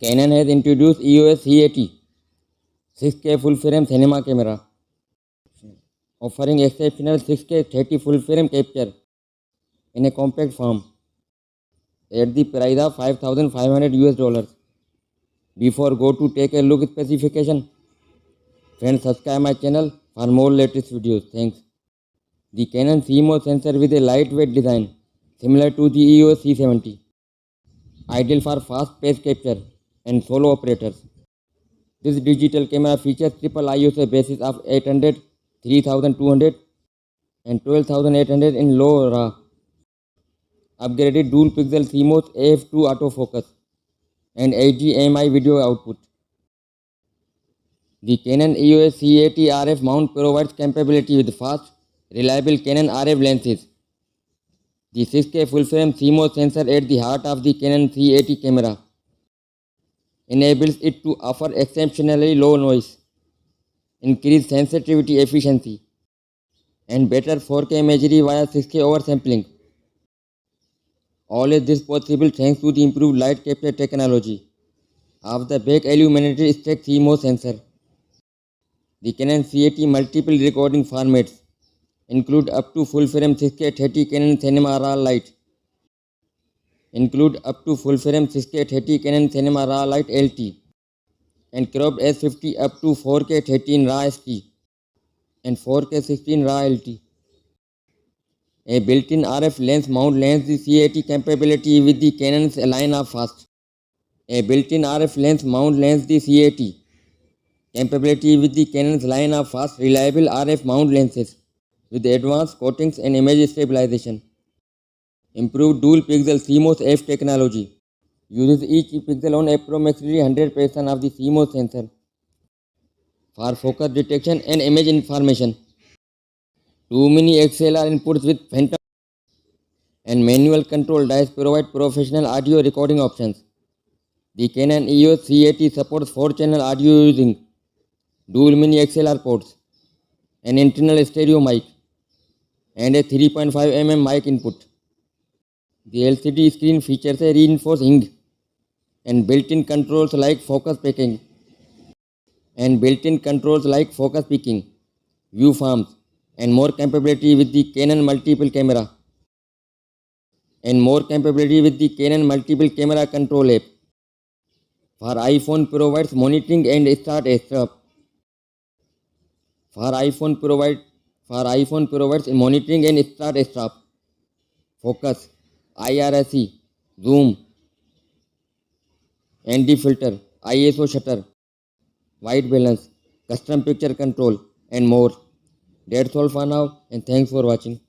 Canon has introduced EOS C80 6K full-frame cinema camera, offering exceptional 6K 30 full-frame capture in a compact form at the price of $5,500. Before go to take a look at specification, friends, subscribe my channel for more latest videos. Thanks. The Canon CMOS sensor with a lightweight design similar to the EOS C70, ideal for fast-paced capture and solo operators. This digital camera features triple ISO basis of 800, 3200 and 12800 in low RAW, upgraded dual pixel CMOS AF2 autofocus and HDMI video output. The Canon EOS C80 RF mount provides compatibility with fast, reliable Canon RF lenses. The 6K full-frame CMOS sensor at the heart of the Canon C80 camera enables it to offer exceptionally low noise, increased sensitivity efficiency, and better 4K imagery via 6K oversampling. All is this possible thanks to the improved light capture technology of the back illuminated stacked CMOS sensor. The Canon C80 multiple recording formats include up to full-frame 6K 30 Canon Cinema RAW Lite, LT, and cropped S50 up to 4K 13 RAW ST and 4K 16 RAW LT. A built-in RF lens mount lends the C80 compatibility with the Canon's line of fast. A built-in RF lens mount lends the C80 compatibility with the Canon's line of fast, reliable RF mount lenses with advanced coatings and image stabilization. Improved dual pixel CMOS F technology uses each pixel on approximately 100% of the CMOS sensor for focus detection and image information. Two mini XLR inputs with phantom and manual control dice provide professional audio recording options. The Canon EOS C80 supports 4-channel audio using dual mini XLR ports, an internal stereo mic, and a 3.5 mm mic input. The LCD screen features a reinforced hinge and built-in controls like focus picking, view forms, and more capability with the Canon multiple camera control app. For iPhone provides monitoring and start a strap. Focus, IRSE, zoom, ND filter, ISO shutter, white balance, custom picture control, and more. That's all for now, and thanks for watching.